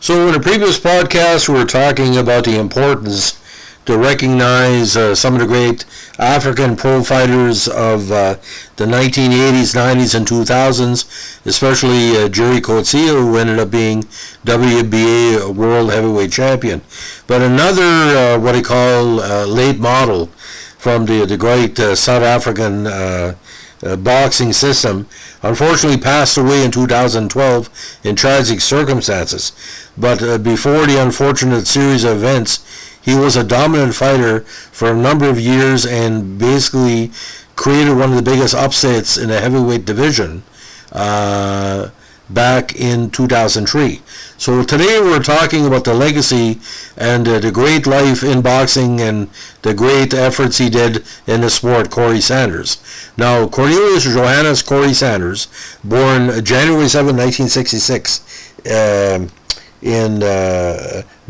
So in a previous podcast, we were talking about the importance to recognize some of the great African pro fighters of the 1980s, 90s, and 2000s, especially Jerry Coetzee, who ended up being WBA World Heavyweight Champion. But another, what I call late model from the great South African boxing system, unfortunately passed away in 2012 in tragic circumstances. But before the unfortunate series of events, he was a dominant fighter for a number of years and basically created one of the biggest upsets in the heavyweight division back in 2003. So today we're talking about the legacy and the great life in boxing and the great efforts he did in the sport, Corrie Sanders. Now, Cornelius Johannes Corrie Sanders, born January 7, 1966, in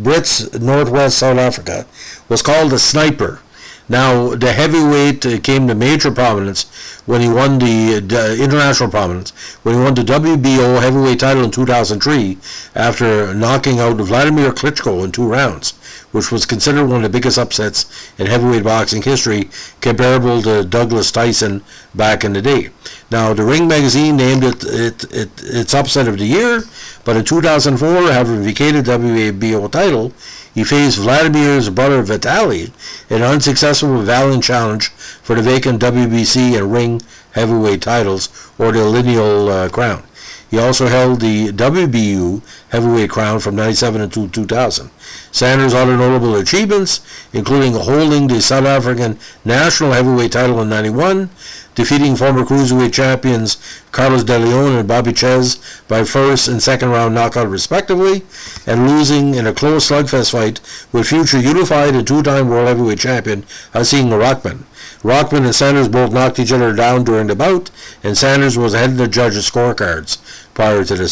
Brits, northwest South Africa, was called a sniper. Now, the heavyweight came to major prominence when he won the international prominence, when he won the WBO heavyweight title in 2003 after knocking out Wladimir Klitschko in 2 rounds, which was considered one of the biggest upsets in heavyweight boxing history, comparable to Douglas Tyson back in the day. Now, the Ring magazine named it its upset of the year, but in 2004, having vacated WBO title, he faced Vladimir's brother Vitaly in an unsuccessful valiant challenge for the vacant WBC and Ring heavyweight titles, or the lineal crown. He also held the WBU heavyweight crown from 1997 to 2000. Sanders' other notable achievements, including holding the South African national heavyweight title in 1991, defeating former cruiserweight champions Carlos De Leon and Bobby Chez by first and second round knockout respectively, and losing in a close slugfest fight with future unified and 2-time world heavyweight champion Hasim Rahman. Rahman and Sanders both knocked each other down during the bout, and Sanders was ahead of the judges' scorecards prior to the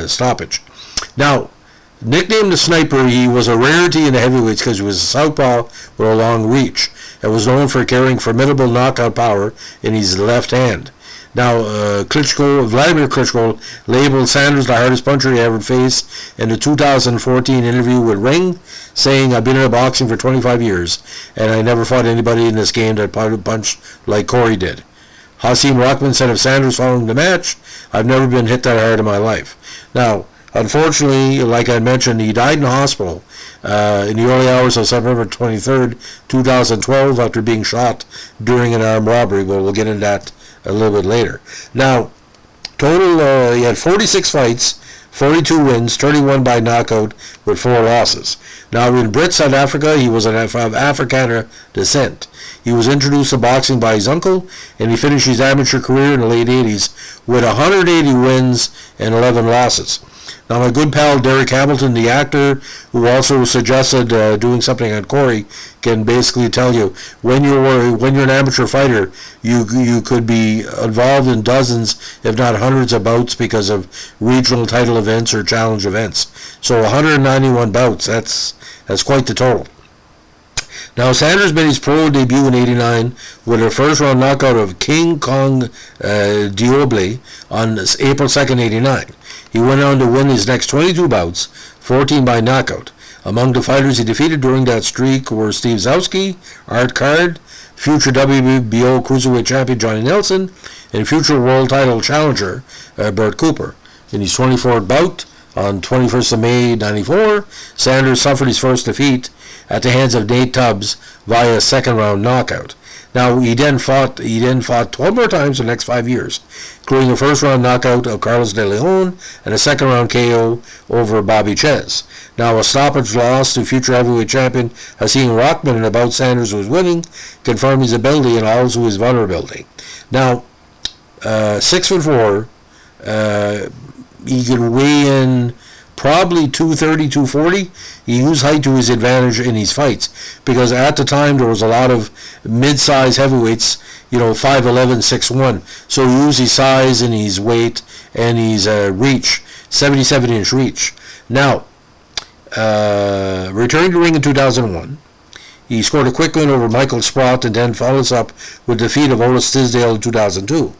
stoppage. Now, nicknamed the Sniper, he was a rarity in the heavyweights because he was a southpaw with a long reach and was known for carrying formidable knockout power in his left hand. Now, Wladimir Klitschko labeled Sanders the hardest puncher he ever faced in the 2014 interview with Ring, saying, "I've been in boxing for 25 years, and I never fought anybody in this game that punched like Corrie did." Hasim Rahman said of Sanders following the match, "I've never been hit that hard in my life." Now, unfortunately, like I mentioned, he died in the hospital in the early hours of September 23rd, 2012, after being shot during an armed robbery. But we'll get into that a little bit later. Now, total, he had 46 fights, 42 wins, 31 by knockout, with 4 losses. Now, in Brit, South Africa, he was of Afrikaner descent. He was introduced to boxing by his uncle, and he finished his amateur career in the late 80s with 180 wins and 11 losses. Now, my good pal Derek Hamilton, the actor, who also suggested doing something on Corrie, can basically tell you when you're an amateur fighter, you could be involved in dozens, if not hundreds, of bouts because of regional title events or challenge events. So 191 bouts. That's quite the total. Now, Sanders made his pro debut in '89 with a first-round knockout of King Kong Diable on April 2nd, '89. He went on to win his next 22 bouts, 14 by knockout. Among the fighters he defeated during that streak were Steve Zowski, Art Card, future WBO cruiserweight champion Johnny Nelson, and future world title challenger Bert Cooper. In his 24th bout, on 21st of May '94, Sanders suffered his first defeat at the hands of Nate Tubbs via second-round knockout. Now, he then fought 12 more times in the next 5 years, including a first-round knockout of Carlos De Leon and a second-round KO over Bobby Chez. Now, a stoppage loss to future heavyweight champion Hasim Rahman in a bout Sanders was winning confirmed his ability and also his vulnerability. Now, 6'4", he could weigh in probably 230, 240. He used height to his advantage in his fights because at the time there was a lot of mid-size heavyweights, 5'11", 6'1". So he used his size and his weight and his reach, 77-inch reach. Now, returning to ring in 2001, he scored a quick win over Michael Sprott and then follows up with defeat of Otis Tisdale in 2002.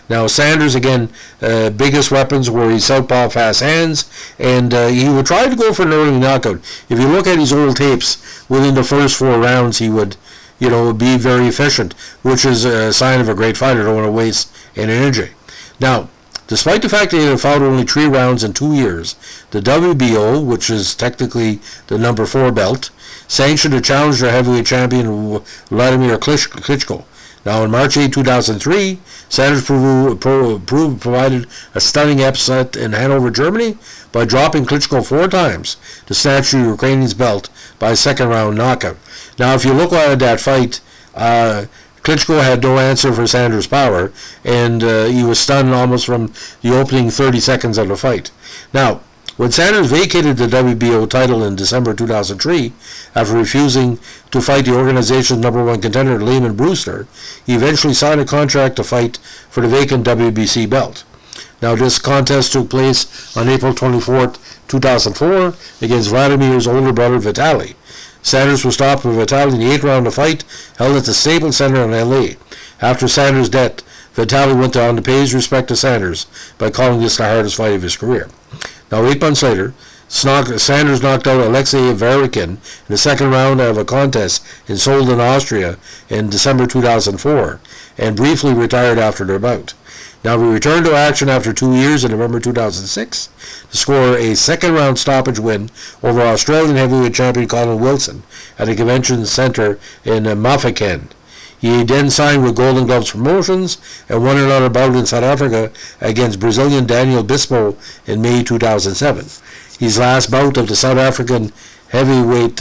Now Sanders, again, biggest weapons were his southpaw fast hands, and he would try to go for an early knockout. If you look at his old tapes, within the first 4 rounds he would, be very efficient, which is a sign of a great fighter. Don't want to waste an energy. Now, despite the fact that he had fought only 3 rounds in 2 years, the WBO, which is technically the number 4 belt, sanctioned a challenger heavyweight champion Wladimir Klitschko. Now, on March 8, 2003, Sanders provided a stunning upset in Hanover, Germany, by dropping Klitschko 4 times to snatch the Ukrainian's belt by a second-round knockout. Now, if you look at that fight, Klitschko had no answer for Sanders' power, and he was stunned almost from the opening 30 seconds of the fight. Now, when Sanders vacated the WBO title in December 2003, after refusing to fight the organization's number 1 contender, Lehman Brewster, he eventually signed a contract to fight for the vacant WBC belt. Now, this contest took place on April 24, 2004, against Vladimir's older brother, Vitaly. Sanders was stopped by Vitaly in the 8th round of the fight, held at the Staples Center in L.A. After Sanders' death, Vitaly went on to pay his respect to Sanders by calling this the hardest fight of his career. Now, 8 months later, Sanders knocked out Alexei Varikin in the 2nd round of a contest in Solden, Austria in December 2004, and briefly retired after their bout. Now, he returned to action after 2 years in November 2006 to score a 2nd-round stoppage win over Australian heavyweight champion Colin Wilson at the Convention Centre in Mafeking. He then signed with Golden Gloves Promotions and won another bout in South Africa against Brazilian Daniel Bispo in May 2007. His last bout of the South African heavyweight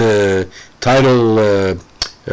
title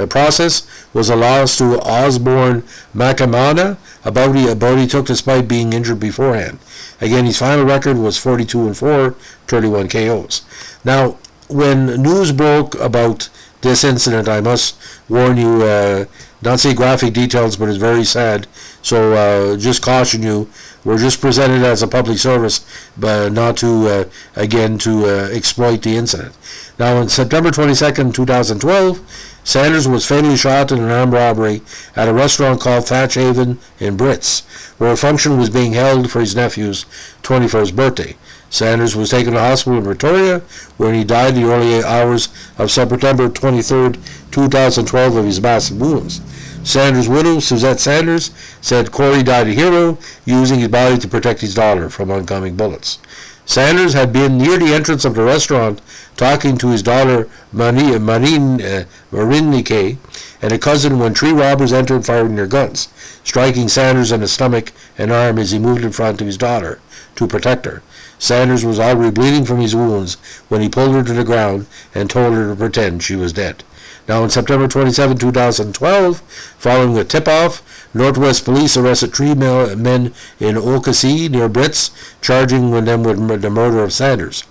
process was a loss to Osborne Makamana, a bout he took despite being injured beforehand. Again, his final record was 42-4, 31 KOs. Now, when news broke about this incident, I must warn you, not say graphic details, but it's very sad. So just caution you, we're just presented as a public service, but not to, exploit the incident. Now, on September 22nd, 2012, Sanders was fatally shot in an armed robbery at a restaurant called Thatch Haven in Brits, where a function was being held for his nephew's 21st birthday. Sanders was taken to hospital in Pretoria, where he died in the early hours of September 23, 2012, of his massive wounds. Sanders' widow, Suzette Sanders, said Corrie died a hero, using his body to protect his daughter from oncoming bullets. Sanders had been near the entrance of the restaurant talking to his daughter Marinike and a cousin when 3 robbers entered firing their guns, striking Sanders in the stomach and arm as he moved in front of his daughter to protect her. Sanders was already bleeding from his wounds when he pulled her to the ground and told her to pretend she was dead. Now, on September 27, 2012, following a tip-off, Northwest Police arrested 3 men in Okasi, near Brits, charging them with the murder of Sanders.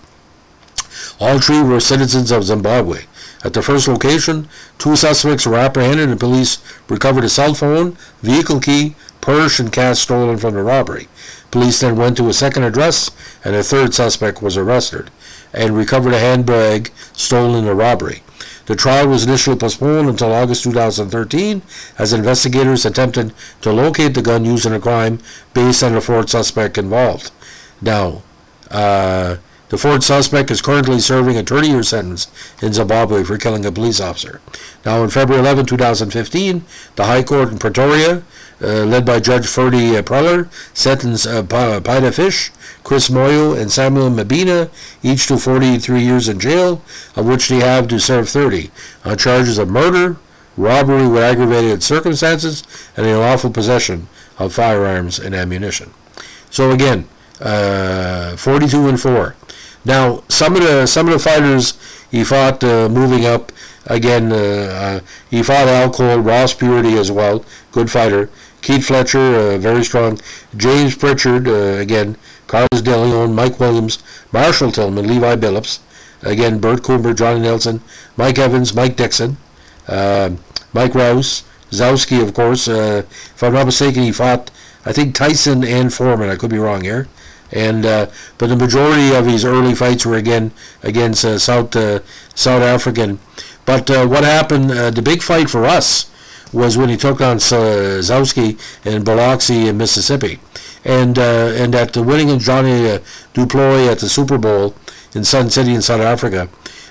All 3 were citizens of Zimbabwe. At the first location, 2 suspects were apprehended and police recovered a cell phone, vehicle key, purse, and cash stolen from the robbery. Police then went to a second address, and a 3rd suspect was arrested and recovered a handbag stolen in the robbery. The trial was initially postponed until August 2013 as investigators attempted to locate the gun used in a crime based on the 4th suspect involved. Now, the 4th suspect is currently serving a 30-year sentence in Zimbabwe for killing a police officer. Now, on February 11, 2015, the High Court in Pretoria, led by Judge Ferdy Preller, sentenced Pida Fish, Chris Moyo, and Samuel Mabina, each to 43 years in jail, of which they have to serve 30, on charges of murder, robbery with aggravated circumstances, and unlawful possession of firearms and ammunition. So again, 42-4. Now, some of the fighters he fought moving up. Again, he fought Al Cole, Ross Purity as well, good fighter. Keith Fletcher, very strong. James Pritchard, again. Carlos De Leon, Mike Williams, Marshall Tillman, Levi Billups, again, Bert Cooper, Johnny Nelson, Mike Evans, Mike Dixon, Mike Rouse, Zowski, of course. If I'm not mistaken, he fought, I think, Tyson and Foreman. I could be wrong here. And but the majority of his early fights were again against South African. But what happened? The big fight for us was when he took on Zowski in Biloxi in Mississippi. and that winning against Johnny Duploy at the Super Bowl in Sun City in South Africa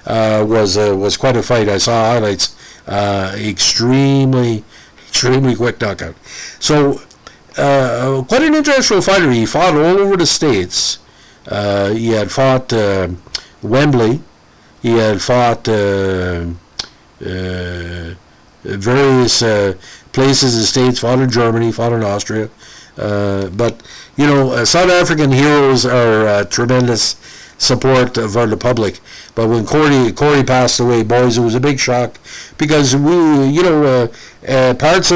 was quite a fight. I saw highlights. Extremely quick knockout. So quite an interesting fighter. He fought all over the States. He had fought Wembley. He had fought various places in the States, fought in Germany, fought in Austria. But, South African heroes are tremendous support of the public. But when Corrie passed away, boys, it was a big shock, because all parts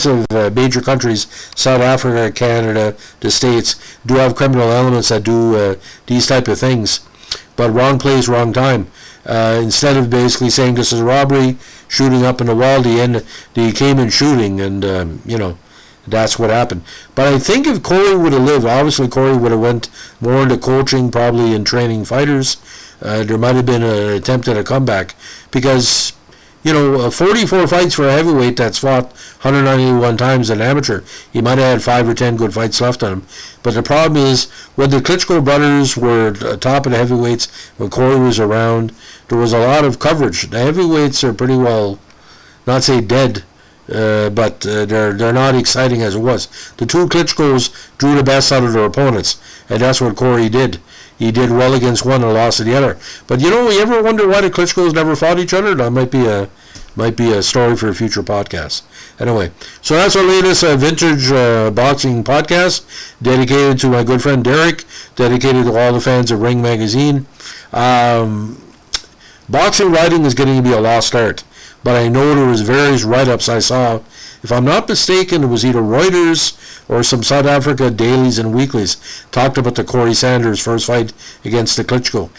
of major countries, South Africa, Canada, the States, do have criminal elements that do these type of things. But wrong place, wrong time. Instead of basically saying this is a robbery, shooting up in the wall, they came in shooting, and that's what happened. But I think if Corrie would have lived, obviously Corrie would have went more into coaching, probably in training fighters. There might have been an attempt at a comeback, because 44 fights for a heavyweight that's fought 191 times an amateur. He might have had 5 or 10 good fights left on him. But the problem is, when the Klitschko brothers were top of the heavyweights, when Corrie was around, there was a lot of coverage. The heavyweights are pretty well, not say dead, but they're not exciting as it was. The two Klitschkos drew the best out of their opponents, and that's what Corrie did. He did well against one and lost to the other. But you ever wonder why the Klitschkos never fought each other? That might be a story for a future podcast. Anyway, so that's our latest vintage boxing podcast, dedicated to my good friend Derek, dedicated to all the fans of Ring Magazine. Boxing writing is getting to be a lost art, but I know there was various write-ups I saw. If I'm not mistaken, it was either Reuters or some South Africa dailies and weeklies talked about the Corrie Sanders first fight against the Klitschko.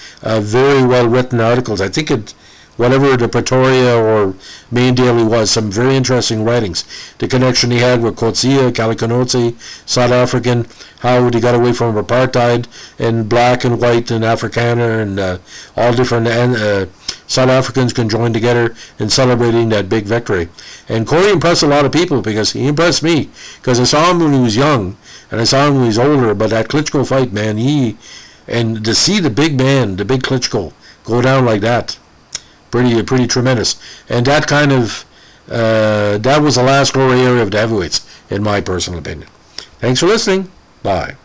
Very well written articles. I think whatever the Pretoria or main daily was, some very interesting writings. The connection he had with Coetzee, Kalikanotse, South African, how he got away from apartheid, and black and white and Afrikaner, and all different South Africans can join together in celebrating that big victory. And Corrie impressed a lot of people, because he impressed me, because I saw him when he was young, and I saw him when he was older. But that Klitschko fight, man, and to see the big man, the big Klitschko, go down like that, pretty tremendous. And that kind of that was the last glory area of the heavyweights, in my personal opinion. Thanks for listening. Bye.